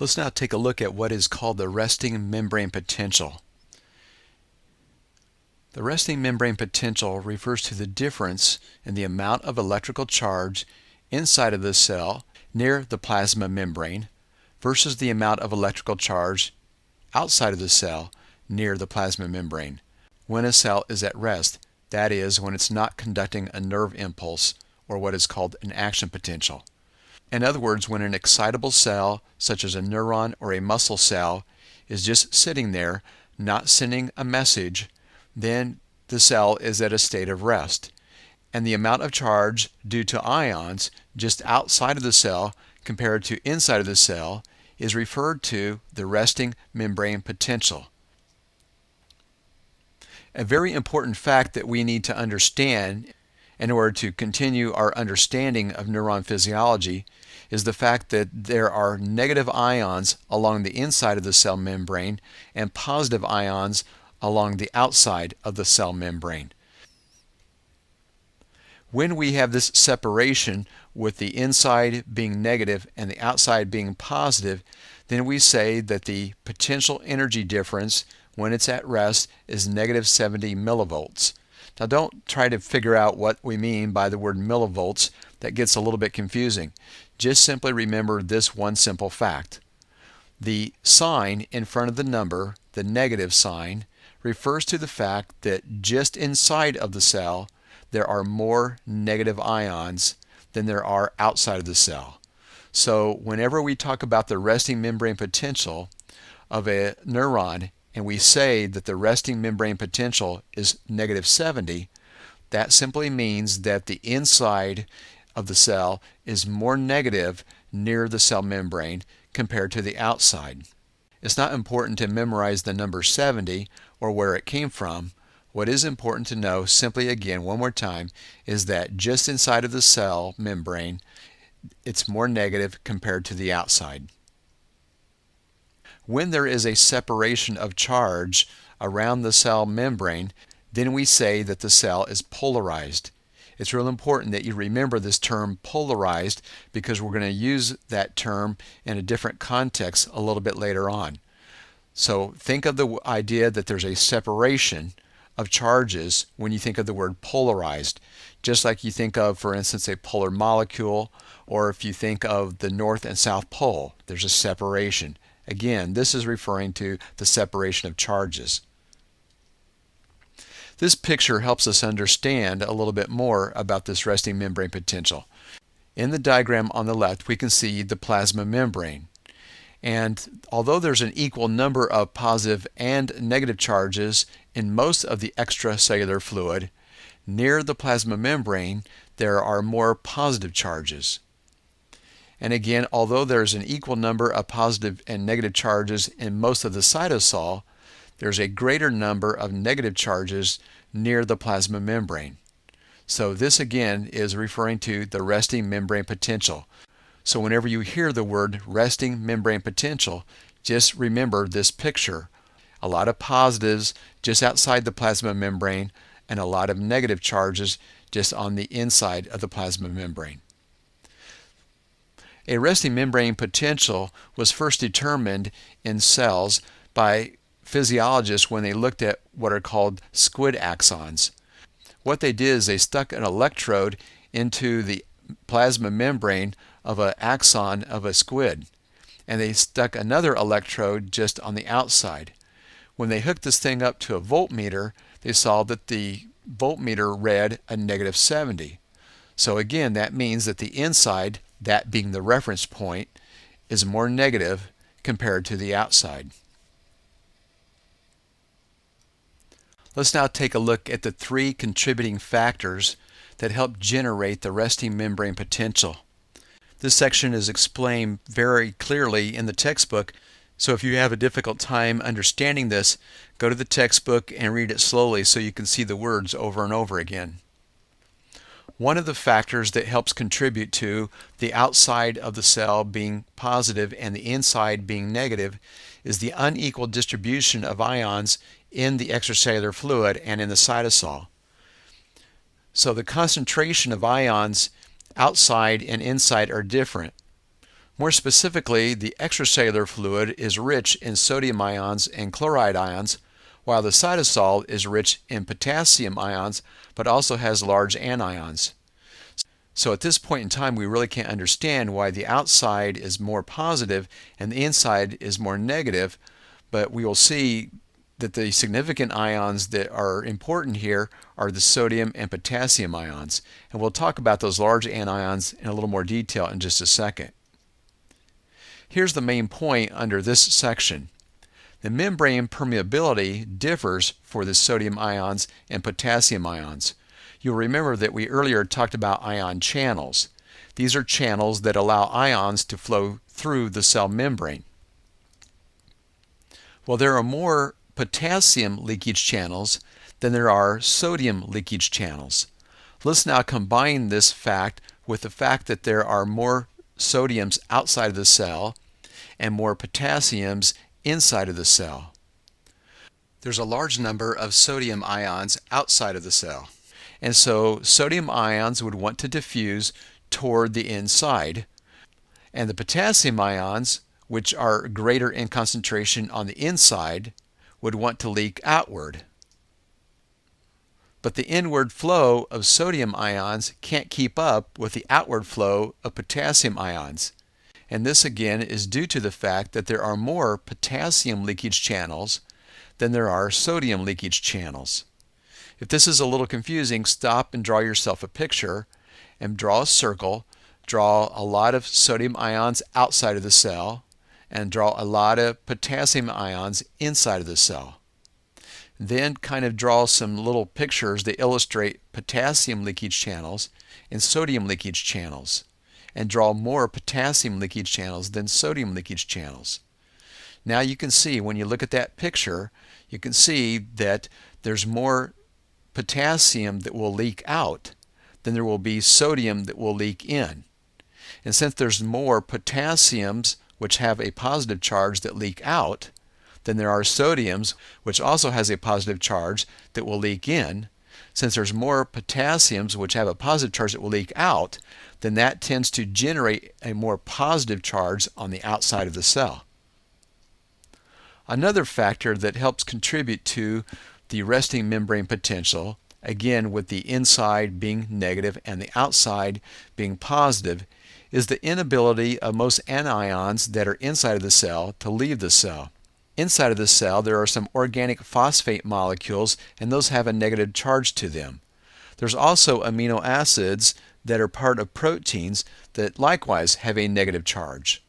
Let's now take a look at what is called the resting membrane potential. The resting membrane potential refers to the difference in the amount of electrical charge inside of the cell near the plasma membrane versus the amount of electrical charge outside of the cell near the plasma membrane when a cell is at rest, that is, when it's not conducting a nerve impulse or what is called an action potential. In other words, when an excitable cell, such as a neuron or a muscle cell, is just sitting there, not sending a message, then the cell is at a state of rest. And the amount of charge due to ions just outside of the cell compared to inside of the cell is referred to the resting membrane potential. A very important fact that we need to understand in order to continue our understanding of neuron physiology is the fact that there are negative ions along the inside of the cell membrane and positive ions along the outside of the cell membrane. When we have this separation with the inside being negative and the outside being positive, then we say that the potential energy difference when it's at rest is negative 70 millivolts. Now don't try to figure out what we mean by the word millivolts. That gets a little bit confusing. Just simply remember this one simple fact. The sign in front of the number, the negative sign, refers to the fact that just inside of the cell there are more negative ions than there are outside of the cell. So whenever we talk about the resting membrane potential of a neuron and we say that the resting membrane potential is negative 70, that simply means that the inside of the cell is more negative near the cell membrane compared to the outside. It's not important to memorize the number 70 or where it came from. What is important to know, simply again, one more time, is that just inside of the cell membrane, it's more negative compared to the outside. When there is a separation of charge around the cell membrane, then we say that the cell is polarized. It's real important that you remember this term polarized because we're going to use that term in a different context a little bit later on. So think of the idea that there's a separation of charges when you think of the word polarized, just like you think of, for instance, a polar molecule, or if you think of the North and South Pole, there's a separation. Again, this is referring to the separation of charges. This picture helps us understand a little bit more about this resting membrane potential. In the diagram on the left, we can see the plasma membrane. And although there's an equal number of positive and negative charges in most of the extracellular fluid, near the plasma membrane there are more positive charges. And again, although there's an equal number of positive and negative charges in most of the cytosol, there's a greater number of negative charges near the plasma membrane. So this again is referring to the resting membrane potential. So whenever you hear the word resting membrane potential, just remember this picture. A lot of positives just outside the plasma membrane and a lot of negative charges just on the inside of the plasma membrane. A resting membrane potential was first determined in cells by physiologists when they looked at what are called squid axons. What they did is they stuck an electrode into the plasma membrane of an axon of a squid, and they stuck another electrode just on the outside. When they hooked this thing up to a voltmeter, they saw that the voltmeter read a negative 70. So again, that means that the inside, that being the reference point, is more negative compared to the outside. Let's now take a look at the three contributing factors that help generate the resting membrane potential. This section is explained very clearly in the textbook, so if you have a difficult time understanding this, go to the textbook and read it slowly so you can see the words over and over again. One of the factors that helps contribute to the outside of the cell being positive and the inside being negative is the unequal distribution of ions in the extracellular fluid and in the cytosol. So the concentration of ions outside and inside are different. More specifically, the extracellular fluid is rich in sodium ions and chloride ions, while the cytosol is rich in potassium ions but also has large anions. So at this point in time, we really can't understand why the outside is more positive and the inside is more negative, but we will see that the significant ions that are important here are the sodium and potassium ions. And we'll talk about those large anions in a little more detail in just a second. Here's the main point under this section. The membrane permeability differs for the sodium ions and potassium ions. You'll remember that we earlier talked about ion channels. These are channels that allow ions to flow through the cell membrane. Well, there are more potassium leakage channels than there are sodium leakage channels. Let's now combine this fact with the fact that there are more sodiums outside of the cell and more potassiums inside of the cell. There's a large number of sodium ions outside of the cell, and so sodium ions would want to diffuse toward the inside, and the potassium ions, which are greater in concentration on the inside, would want to leak outward. But the inward flow of sodium ions can't keep up with the outward flow of potassium ions. And this again is due to the fact that there are more potassium leakage channels than there are sodium leakage channels. If this is a little confusing, stop and draw yourself a picture and draw a circle. Draw a lot of sodium ions outside of the cell and draw a lot of potassium ions inside of the cell. Then kind of draw some little pictures that illustrate potassium leakage channels and sodium leakage channels, and draw more potassium leakage channels than sodium leakage channels. Now you can see, when you look at that picture, you can see that there's more potassium that will leak out than there will be sodium that will leak in. And since there's more potassiums which have a positive charge that leak out than there are sodiums which also has a positive charge that will leak in, since there's more potassiums which have a positive charge that will leak out, then that tends to generate a more positive charge on the outside of the cell. Another factor that helps contribute to the resting membrane potential, again with the inside being negative and the outside being positive, is the inability of most anions that are inside of the cell to leave the cell. Inside of the cell there are some organic phosphate molecules, and those have a negative charge to them. There's also amino acids that are part of proteins that likewise have a negative charge.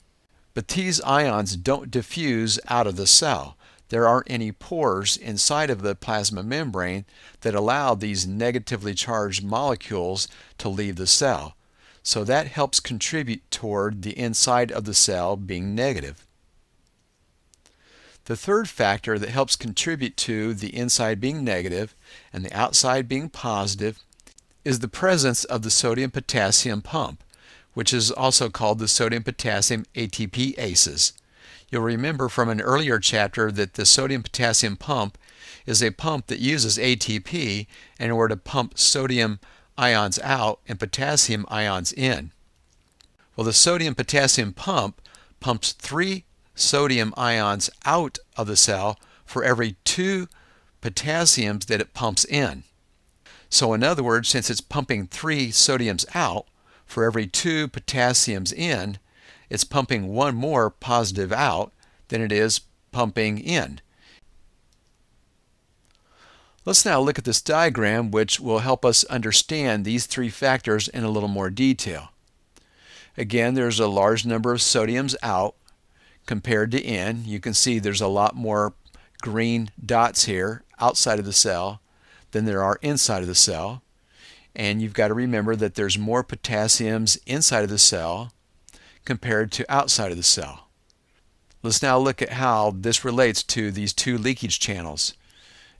But these ions don't diffuse out of the cell. There aren't any pores inside of the plasma membrane that allow these negatively charged molecules to leave the cell. So that helps contribute toward the inside of the cell being negative. The third factor that helps contribute to the inside being negative and the outside being positive is the presence of the sodium-potassium pump, which is also called the sodium-potassium ATPases. You'll remember from an earlier chapter that the sodium-potassium pump is a pump that uses ATP in order to pump sodium ions out and potassium ions in. Well, the sodium-potassium pump pumps 3 sodium ions out of the cell for every 2 potassiums that it pumps in. So in other words, since it's pumping 3 sodiums out for every 2 potassiums in, it's pumping 1 more positive out than it is pumping in. Let's now look at this diagram, which will help us understand these 3 factors in a little more detail. Again, there's a large number of sodiums out compared to in. You can see there's a lot more green dots here outside of the cell than there are inside of the cell. And you've got to remember that there's more potassiums inside of the cell compared to outside of the cell. Let's now look at how this relates to these 2 leakage channels.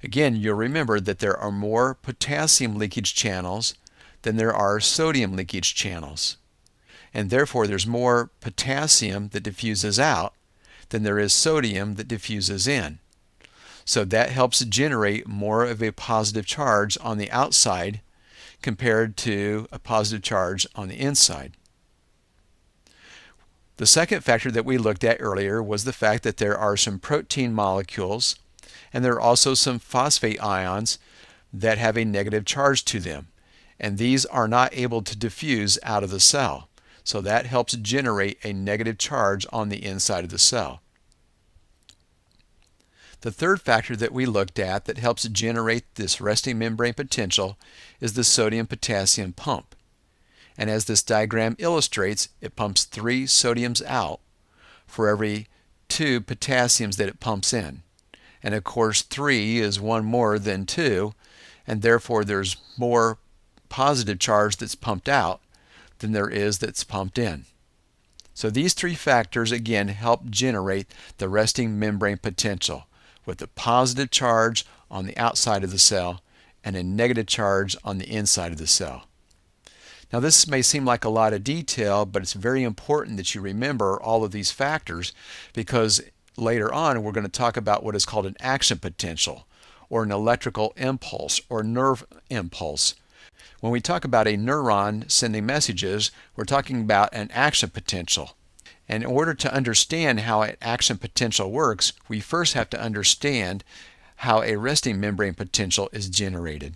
Again, you'll remember that there are more potassium leakage channels than there are sodium leakage channels. And therefore there's more potassium that diffuses out than there is sodium that diffuses in. So that helps generate more of a positive charge on the outside compared to a positive charge on the inside. The second factor that we looked at earlier was the fact that there are some protein molecules and there are also some phosphate ions that have a negative charge to them, and these are not able to diffuse out of the cell. So that helps generate a negative charge on the inside of the cell. The third factor that we looked at that helps generate this resting membrane potential is the sodium-potassium pump. And as this diagram illustrates, it pumps 3 sodiums out for every 2 potassiums that it pumps in. And of course 3 is one more than 2, and therefore there's more positive charge that's pumped out than there is that's pumped in. So these 3 factors again help generate the resting membrane potential, with a positive charge on the outside of the cell and a negative charge on the inside of the cell. Now this may seem like a lot of detail, but it's very important that you remember all of these factors, because later on we're going to talk about what is called an action potential, or an electrical impulse, or nerve impulse. When we talk about a neuron sending messages, we're talking about an action potential. And in order to understand how an action potential works, we first have to understand how a resting membrane potential is generated.